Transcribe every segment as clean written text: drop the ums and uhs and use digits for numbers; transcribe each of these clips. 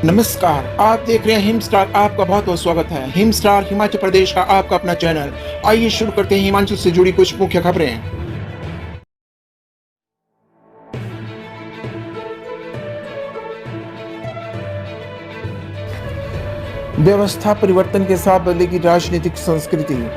नमस्कार, आप देख रहे हैं हिम स्टार। आपका बहुत बहुत स्वागत है। हिम स्टार हिमाचल प्रदेश का आपका अपना चैनल। आइए शुरू करते हैं हिमाचल से जुड़ी कुछ मुख्य खबरें। व्यवस्था परिवर्तन के साथ बदलेगी राजनीतिक संस्कृति।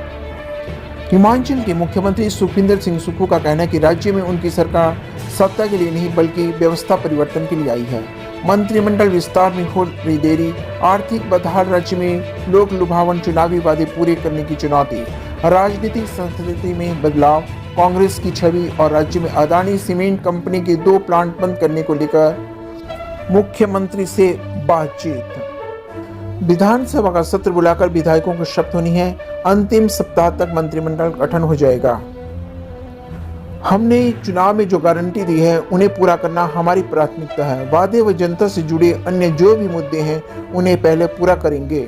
हिमाचल के मुख्यमंत्री सुखविंदर सिंह सुक्खू का कहना है कि राज्य में उनकी सरकार सत्ता के लिए नहीं बल्कि व्यवस्था परिवर्तन के लिए आई है। मंत्रिमंडल विस्तार में हो रही देरी, आर्थिक बदहाल, राज्य में लोक लुभावन चुनावी वादे पूरे करने की चुनौती, राजनीतिक संस्कृति में बदलाव, कांग्रेस की छवि और राज्य में अदानी सीमेंट कंपनी के 2 प्लांट बंद करने को लेकर मुख्यमंत्री से बातचीत। विधानसभा का सत्र बुलाकर विधायकों को शपथ होनी है। अंतिम सप्ताह तक मंत्रिमंडल गठन हो जाएगा। हमने चुनाव में जो गारंटी दी है उन्हें पूरा करना हमारी प्राथमिकता है। वादे व जनता से जुड़े अन्य जो भी मुद्दे हैं उन्हें पहले पूरा करेंगे।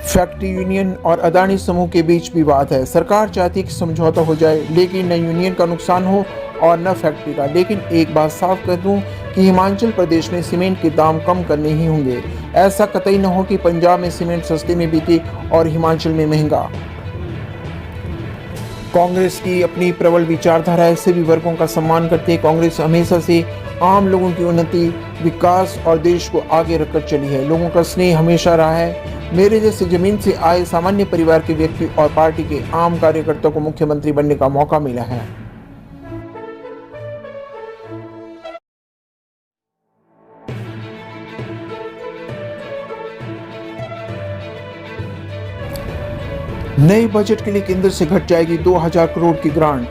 फैक्ट्री यूनियन और अदानी समूह के बीच विवाद है। सरकार चाहती है कि समझौता हो जाए, लेकिन न यूनियन का नुकसान हो और न फैक्ट्री का। लेकिन एक बात साफ कर दूं कि हिमाचल प्रदेश में सीमेंट के दाम कम करने ही होंगे। ऐसा कतई न हो कि पंजाब में सीमेंट सस्ते में बिके और हिमाचल में महंगा। कांग्रेस की अपनी प्रबल विचारधारा है, सभी वर्गों का सम्मान करती है। कांग्रेस हमेशा से आम लोगों की उन्नति, विकास और देश को आगे रखकर चली है। लोगों का स्नेह हमेशा रहा है। मेरे जैसे जमीन से आए सामान्य परिवार के व्यक्ति और पार्टी के आम कार्यकर्ताओं को मुख्यमंत्री बनने का मौका मिला है। नए बजट के लिए केंद्र से घट जाएगी 2000 करोड़ की ग्रांट।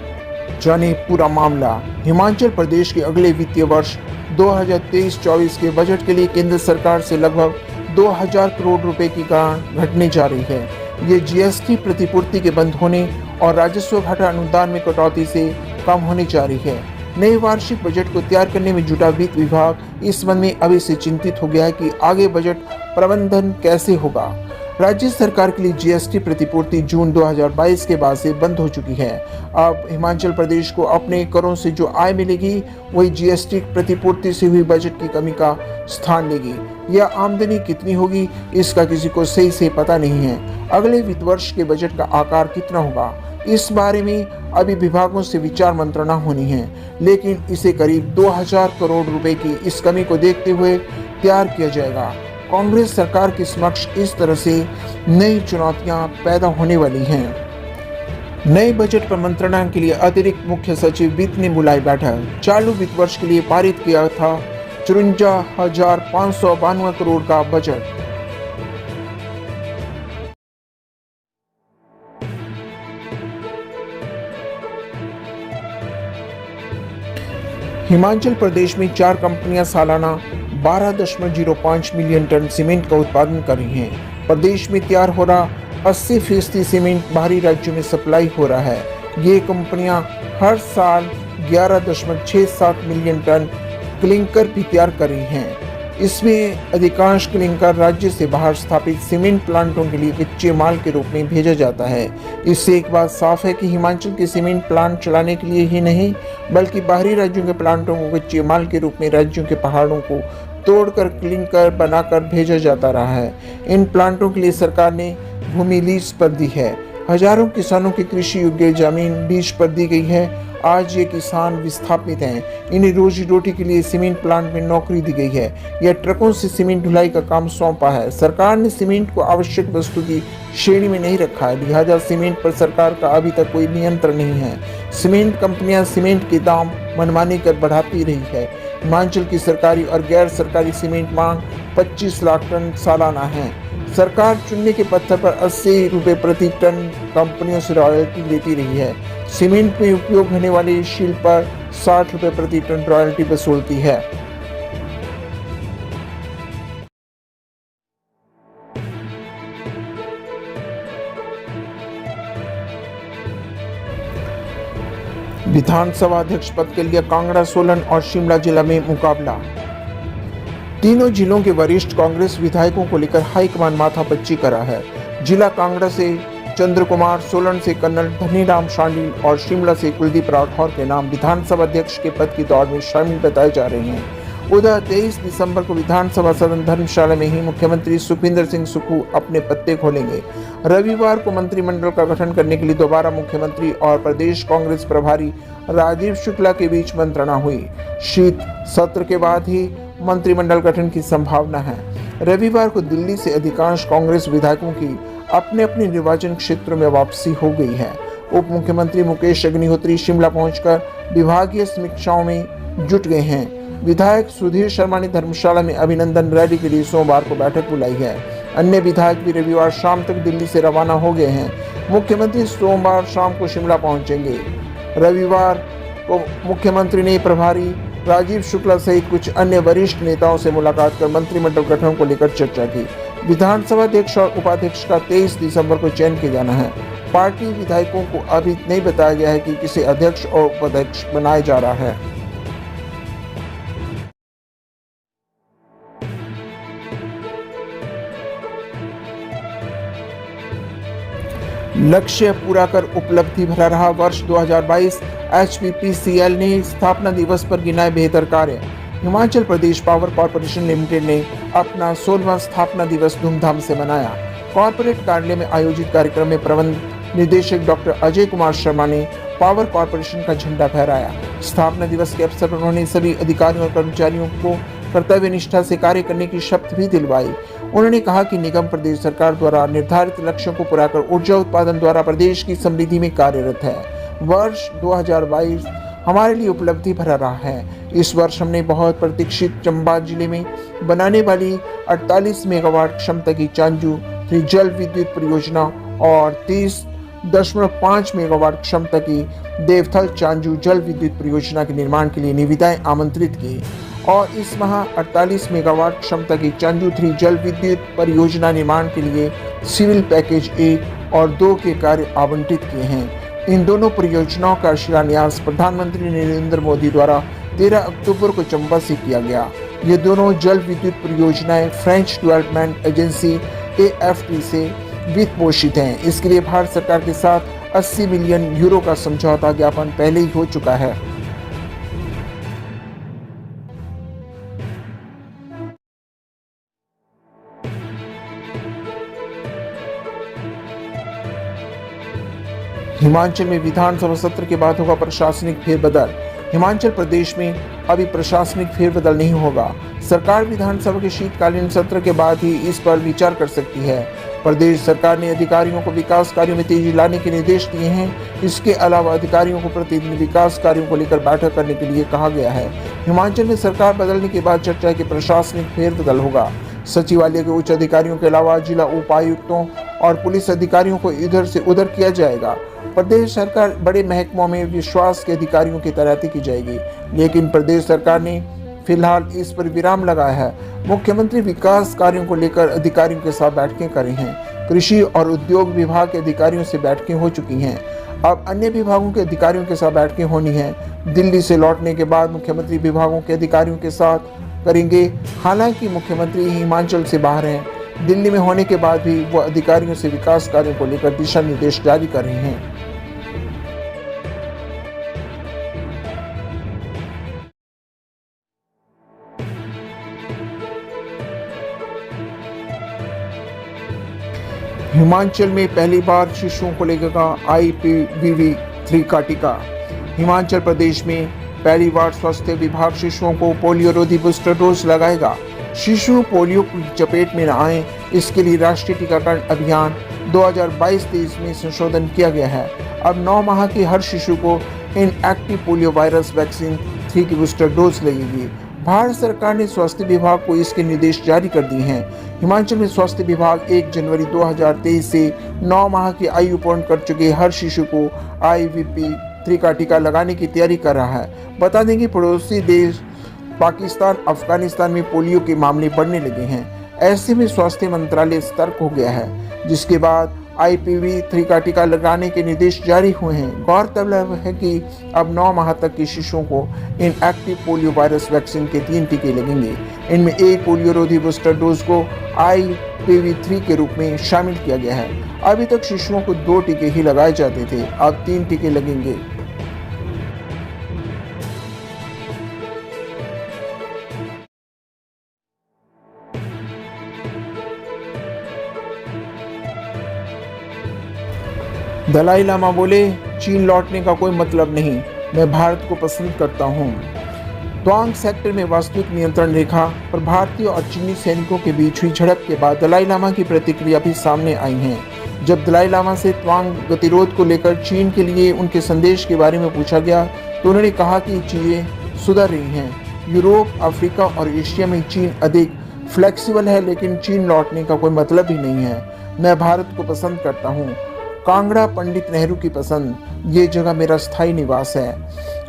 जाने पूरा मामला। हिमाचल प्रदेश के अगले वित्तीय वर्ष 2023-24 के बजट के लिए केंद्र सरकार से लगभग 2000 करोड़ रुपए की ग्रांट घटने जा रही है। ये जीएसटी प्रतिपूर्ति के बंद होने और राजस्व घाटा अनुदान में कटौती से कम होने जा रही है। नए वार्षिक बजट को तैयार करने में जुटा वित्त विभाग इस संबंध में अभी से चिंतित हो गया है कि आगे बजट प्रबंधन कैसे होगा। राज्य सरकार के लिए जीएसटी प्रतिपूर्ति जून 2022 के बाद से बंद हो चुकी है। अब हिमाचल प्रदेश को अपने करों से जो आय मिलेगी वही जीएसटी प्रतिपूर्ति से हुई बजट की कमी का स्थान लेगी। यह आमदनी कितनी होगी इसका किसी को सही से पता नहीं है। अगले वित्त वर्ष के बजट का आकार कितना होगा इस बारे में अभी विभागों से विचार मंत्रणा होनी है, लेकिन इसे करीब 2000 करोड़ रुपए की इस कमी को देखते हुए तैयार किया जाएगा। कांग्रेस सरकार के समक्ष इस तरह से नई चुनौतियां पैदा होने वाली हैं। नए बजट पर मंत्रणा के लिए अतिरिक्त मुख्य सचिव वित्त ने बुलाई बैठक। चालू वित्त वर्ष के लिए पारित किया था 54,592 करोड़ का बजट। हिमाचल प्रदेश में 4 कंपनियां सालाना 12.05 मिलियन टन सीमेंट का उत्पादन कर रही हैं। प्रदेश में तैयार हो रहा 80% सीमेंट बाहरी राज्यों में सप्लाई हो रहा है। ये कंपनियां हर साल 11.67 मिलियन टन क्लिंकर भी तैयार कर रही हैं। इसमें अधिकांश क्लिंकर राज्य से बाहर स्थापित सीमेंट प्लांटों के लिए कच्चे माल के रूप में भेजा जाता है। इससे एक बात साफ है कि हिमाचल के सीमेंट प्लांट चलाने के लिए ही नहीं बल्कि बाहरी राज्यों के प्लांटों को कच्चे माल के रूप में राज्यों के पहाड़ों को तोड़कर क्लिंकर बनाकर भेजा जाता रहा है। इन प्लांटों के लिए सरकार ने भूमि लीज पर दी है। हजारों किसानों की कृषि योग्य जमीन लीज पर दी गई है। आज ये किसान विस्थापित हैं। इन्हें रोजी रोटी के लिए सीमेंट प्लांट में नौकरी दी गई है या ट्रकों से सीमेंट ढुलाई का काम सौंपा है। सरकार ने सीमेंट को आवश्यक वस्तु की श्रेणी में नहीं रखा है, लिहाजा सीमेंट पर सरकार का अभी तक कोई नियंत्रण नहीं है। सीमेंट कंपनियां सीमेंट के दाम मनमानी कर बढ़ाती रही है। हिमाचल की सरकारी और गैर सरकारी सीमेंट मांग 25 लाख टन सालाना है। सरकार चुनने के पत्थर पर 80 रुपये प्रति टन कंपनियों से रॉयल्टी लेती रही है। सीमेंट में उपयोग होने वाली शील पर 60 रुपये प्रति टन रॉयल्टी वसूलती है। विधानसभा अध्यक्ष पद के लिए कांगड़ा, सोलन और शिमला जिला में मुकाबला। तीनों जिलों के वरिष्ठ कांग्रेस विधायकों को लेकर हाईकमान माथापच्ची करा है। जिला कांगड़ा से चंद्र कुमार, सोलन से कर्नल धनीराम शांडिल और शिमला से कुलदीप राठौर के नाम विधानसभा अध्यक्ष के पद की दौड़ में शामिल बताए जा रहे हैं। उधर 23 दिसंबर को विधानसभा सदन धर्मशाला में ही मुख्यमंत्री सुखविंदर सिंह सुक्खू अपने पत्ते खोलेंगे। रविवार को मंत्रिमंडल का गठन करने के लिए दोबारा मुख्यमंत्री और प्रदेश कांग्रेस प्रभारी राजीव शुक्ला के बीच मंत्रणा हुई। शीत सत्र के बाद ही मंत्रिमंडल गठन की संभावना है। रविवार को दिल्ली से अधिकांश कांग्रेस विधायकों की अपने अपने निर्वाचन क्षेत्रों में वापसी हो गई है। उप मुख्यमंत्री मुकेश अग्निहोत्री शिमला पहुंचकर विभागीय समीक्षाओं में जुट गए हैं। विधायक सुधीर शर्मा ने धर्मशाला में अभिनंदन रैली के लिए सोमवार को बैठक बुलाई है। अन्य विधायक भी रविवार शाम तक दिल्ली से रवाना हो गए हैं। मुख्यमंत्री सोमवार शाम को शिमला पहुंचेंगे। रविवार को मुख्यमंत्री ने प्रभारी राजीव शुक्ला सहित कुछ अन्य वरिष्ठ नेताओं से मुलाकात कर मंत्रिमंडल गठन को लेकर चर्चा की। विधानसभा अध्यक्ष और उपाध्यक्ष का 23 दिसंबर को चयन किया जाना है। पार्टी विधायकों को अभी नहीं बताया गया है कि किसे अध्यक्ष और उपाध्यक्ष बनाया जा रहा है। लक्ष्य पूरा कर उपलब्धि भरा रहा वर्ष 2022। HPPCL ने स्थापना दिवस पर गिनाए बेहतर कार्य। Himachal Pradesh power corporation limited ने अपना 16वां स्थापना दिवस धूमधाम से मनाया। कॉर्पोरेट कार्यालय में आयोजित कार्यक्रम में प्रबंध निदेशक डॉक्टर अजय कुमार शर्मा ने पावर कॉर्पोरेशन का झंडा फहराया। स्थापना दिवस के अवसर पर उन्होंने सभी अधिकारियों और कर्मचारियों को कर्तव्य निष्ठा से कार्य करने की शपथ भी दिलवाई। उन्होंने कहा कि निगम प्रदेश सरकार द्वारा निर्धारित लक्ष्यों को पूरा कर ऊर्जा उत्पादन द्वारा प्रदेश की समृद्धि में कार्यरत है। वर्ष 2022 हमारे लिए उपलब्धि भरा रहा है। इस वर्ष हमने बहुत प्रतीक्षित चंबा जिले में बनाने वाली 48 मेगावाट क्षमता की चांजू 3 जल विद्युत परियोजना और 30.5 मेगावाट क्षमता की देवथल चांजू जल विद्युत परियोजना के निर्माण के लिए निविदाएं आमंत्रित की और इस माह 48 मेगावाट क्षमता की चांजू 3 जल विद्युत परियोजना निर्माण के लिए सिविल पैकेज 1 और 2 के कार्य आवंटित किए हैं। इन दोनों परियोजनाओं का शिलान्यास प्रधानमंत्री नरेंद्र मोदी द्वारा 13 अक्टूबर को चंबा से किया गया। ये दोनों जल विद्युत परियोजनाएं फ्रेंच डेवलपमेंट एजेंसी AFT से वित्त पोषित हैं। इसके लिए भारत सरकार के साथ 80 मिलियन यूरो का समझौता ज्ञापन पहले ही हो चुका है। हिमाचल में विधानसभा सत्र के बाद होगा प्रशासनिक फेरबदल। हिमाचल प्रदेश में अभी प्रशासनिक फेरबदल नहीं होगा। सरकार विधानसभा के शीतकालीन सत्र के बाद ही इस पर विचार कर सकती है। प्रदेश सरकार ने अधिकारियों को विकास कार्यों में तेजी लाने के निर्देश दिए हैं। इसके अलावा अधिकारियों को प्रतिदिन विकास कार्यों को लेकर बैठक करने के लिए कहा गया है। हिमाचल में सरकार बदलने के बाद चर्चा की प्रशासनिक फेरबदल होगा। सचिवालय के उच्च अधिकारियों के अलावा जिला उपायुक्तों और पुलिस अधिकारियों को इधर से उधर किया जाएगा। प्रदेश सरकार बड़े महकमों में विश्वास के अधिकारियों की तैनाती की जाएगी, लेकिन प्रदेश सरकार ने फिलहाल इस पर विराम लगाया है। मुख्यमंत्री विकास कार्यों को लेकर अधिकारियों के साथ बैठकें कर रहे हैं। कृषि और उद्योग विभाग के अधिकारियों से बैठकें हो चुकी हैं। अब अन्य विभागों के अधिकारियों के साथ बैठकें होनी हैं। दिल्ली से लौटने के बाद मुख्यमंत्री विभागों के अधिकारियों के साथ करेंगे। हालांकि मुख्यमंत्री हिमाचल से बाहर हैं। दिल्ली में होने के बाद भी वो अधिकारियों से विकास कार्यों को लेकर दिशा निर्देश जारी कर रहे हैं। हिमाचल में पहली बार शिशुओं को लगेगा IPV3 का टीका। हिमाचल प्रदेश में पहली बार स्वास्थ्य विभाग शिशुओं को पोलियो रोधी बूस्टर डोज लगाएगा। शिशु पोलियो की चपेट में न आए, इसके लिए राष्ट्रीय टीकाकरण अभियान 2022-23 में संशोधन किया गया है। अब 9 माह के हर शिशु को इनएक्टिव पोलियो वायरस वैक्सीन 3 की बूस्टर डोज लगेगी। भारत सरकार ने स्वास्थ्य विभाग को इसके निर्देश जारी कर दिए हैं। हिमाचल में स्वास्थ्य विभाग 1 जनवरी 2023 से 9 माह की आयु पूर्ण कर चुके हर शिशु को IPV3 का टीका लगाने की तैयारी कर रहा है। बता दें कि पड़ोसी देश पाकिस्तान, अफगानिस्तान में पोलियो के मामले बढ़ने लगे हैं। ऐसे में स्वास्थ्य मंत्रालय सतर्क हो गया है, जिसके बाद IPV3 का टीका लगाने के निर्देश जारी हुए हैं। गौरतलब है कि अब 9 माह तक के शिशुओं को इनएक्टिव पोलियो वायरस वैक्सीन के 3 टीके लगेंगे। इनमें एक पोलियो रोधी बूस्टर डोज को IPV3 के रूप में शामिल किया गया है। अभी तक शिशुओं को 2 टीके ही लगाए जाते थे, अब 3 टीके लगेंगे। दलाई लामा बोले, चीन लौटने का कोई मतलब नहीं, मैं भारत को पसंद करता हूँ। त्वांग सेक्टर में वास्तविक नियंत्रण रेखा पर भारतीय और चीनी सैनिकों के बीच हुई झड़प के बाद दलाई लामा की प्रतिक्रिया भी सामने आई है। जब दलाई लामा से त्वांग गतिरोध को लेकर चीन के लिए उनके संदेश के बारे में पूछा गया तो उन्होंने कहा कि चीजें सुधर रही हैं। यूरोप, अफ्रीका और एशिया में चीन अधिक फ्लेक्सिबल है, लेकिन चीन लौटने का कोई मतलब ही नहीं है। मैं भारत को पसंद करता हूँ। कांगड़ा पंडित नेहरू की पसंद, ये जगह मेरा स्थायी निवास है।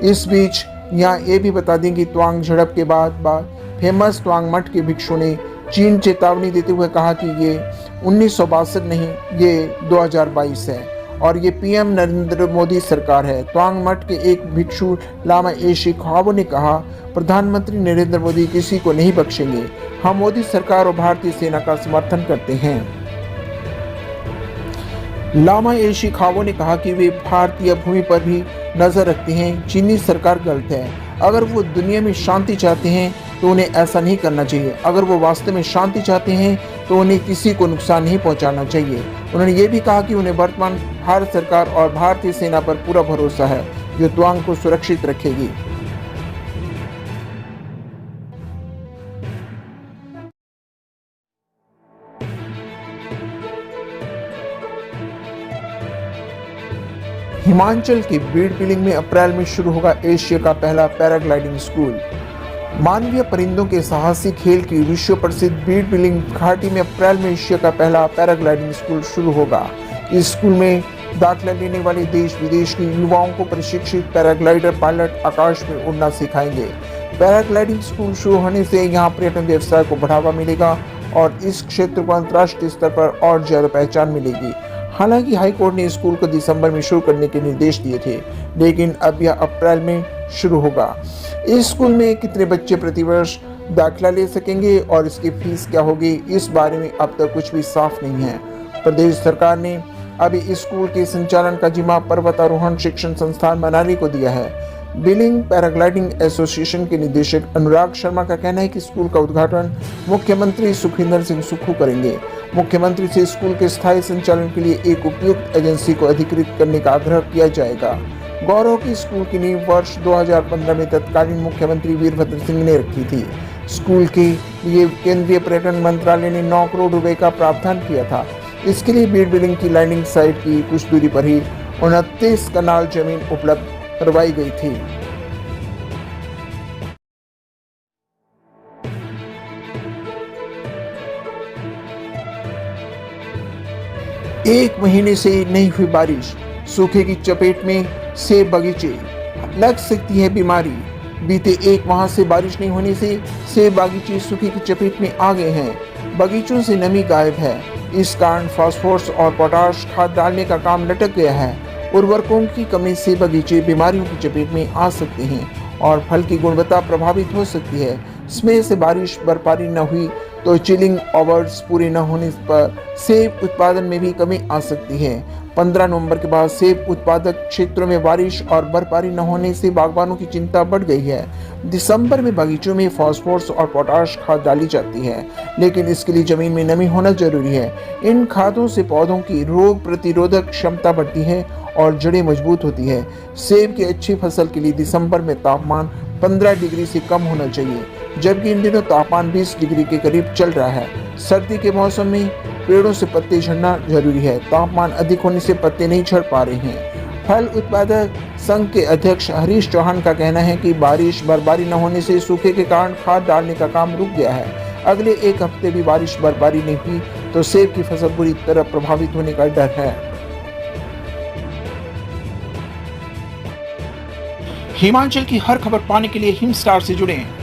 इस बीच यहाँ ये भी बता दें कि त्वांग झड़प के बाद फेमस त्वांग मठ के भिक्षु ने चीन चेतावनी देते हुए कहा कि ये 1962 नहीं, ये 2022 है और ये पीएम नरेंद्र मोदी सरकार है। त्वांग मठ के एक भिक्षु लामा एशी ख्वाबो ने कहा, प्रधानमंत्री नरेंद्र मोदी किसी को नहीं बख्शेंगे। हम मोदी सरकार और भारतीय सेना का समर्थन करते हैं। लामा एशी खावो ने कहा कि वे भारतीय भूमि पर भी नजर रखते हैं। चीनी सरकार गलत है। अगर वो दुनिया में शांति चाहते हैं तो उन्हें ऐसा नहीं करना चाहिए। अगर वो वास्तव में शांति चाहते हैं तो उन्हें किसी को नुकसान नहीं पहुंचाना चाहिए। उन्होंने ये भी कहा कि उन्हें वर्तमान भारत सरकार और भारतीय सेना पर पूरा भरोसा है, जो त्वांग को सुरक्षित रखेगी। हिमाचल के बीड़ बिलिंग में अप्रैल में शुरू होगा एशिया का पहला पैराग्लाइडिंग स्कूल। मानवीय परिंदों के साहसिक खेल की विश्व प्रसिद्ध बीड़ बिलिंग घाटी में अप्रैल में एशिया का पहला पैराग्लाइडिंग स्कूल शुरू होगा। इस स्कूल में दाखिला लेने वाले देश विदेश के युवाओं को प्रशिक्षित पैराग्लाइडर पायलट आकाश में उड़ना सिखाएंगे। पैराग्लाइडिंग स्कूल शुरू होने से यहाँ पर्यटन व्यवसाय को बढ़ावा मिलेगा और इस क्षेत्र को अंतर्राष्ट्रीय स्तर पर और ज्यादा पहचान मिलेगी। हालांकि हाईकोर्ट ने स्कूल को दिसंबर में शुरू करने के निर्देश दिए थे, लेकिन अब यह अप्रैल में शुरू होगा। इस स्कूल में कितने बच्चे प्रतिवर्ष दाखिला ले सकेंगे और इसकी फीस क्या होगी, इस बारे में अब तक कुछ भी साफ नहीं है। प्रदेश सरकार ने अभी इस स्कूल के संचालन का जिम्मा पर्वतारोहण शिक्षण संस्थान मनाली को दिया है। बिलिंग पैराग्लाइडिंग एसोसिएशन के निदेशक अनुराग शर्मा का कहना है कि स्कूल का उद्घाटन मुख्यमंत्री सुखविंदर सिंह सुक्खू करेंगे। मुख्यमंत्री से स्कूल के स्थायी संचालन के लिए एक उपयुक्त एजेंसी को अधिकृत करने का आग्रह किया जाएगा। गौरव की स्कूल की नींव वर्ष 2015 में तत्कालीन मुख्यमंत्री वीरभद्र सिंह ने रखी थी। स्कूल के लिए केंद्रीय पर्यटन मंत्रालय ने 9 करोड़ रुपए का प्रावधान किया था। इसके लिए बीड़ बिलिंग की लैंडिंग साइट की कुछ दूरी पर ही 29 कनाल जमीन उपलब्ध करवाई गई थी। एक महीने से नहीं हुई बारिश, सूखे की चपेट में सेब बगीचे, लग सकती है बीमारी। बीते एक माह से बारिश नहीं होने से सेब बागीचे सूखे की चपेट में आ गए हैं। बगीचों से नमी गायब है। इस कारण फास्फोरस और पोटाश खाद डालने का काम लटक गया है। उर्वरकों की कमी से बगीचे बीमारियों की चपेट में आ सकते हैं और फल की गुणवत्ता प्रभावित हो सकती है। इसमें से बारिश बर्फबारी न हुई तो चिलिंग आवर्स पूरे न होने पर सेब उत्पादन में भी कमी आ सकती है। 15 नवंबर के बाद सेब उत्पादक क्षेत्रों में बारिश और बर्फबारी न होने से बागबानों की चिंता बढ़ गई है। दिसंबर में बगीचों में फास्फोरस और पोटाश खाद डाली जाती है, लेकिन इसके लिए जमीन में नमी होना जरूरी है। इन खादों से पौधों की रोग प्रतिरोधक क्षमता बढ़ती है और जड़ें मजबूत होती है। सेब की अच्छी फसल के लिए दिसंबर में तापमान 15 डिग्री से कम होना चाहिए, जबकि इन दिनों तापमान 20 डिग्री के करीब चल रहा है। सर्दी के मौसम में पेड़ों से पत्ते झड़ना जरूरी है। तापमान अधिक होने से पत्ते नहीं झड़ पा रहे हैं। फल उत्पादक संघ के अध्यक्ष हरीश चौहान का कहना है कि बारिश बर्फबारी न होने से सूखे के कारण खाद डालने का काम रुक गया है। अगले एक हफ्ते भी बारिश बर्फबारी नहीं हुई तो सेब की फसल बुरी तरह प्रभावित होने का डर है। हिमाचल की हर खबर पाने के लिए हिम स्टार से जुड़ें।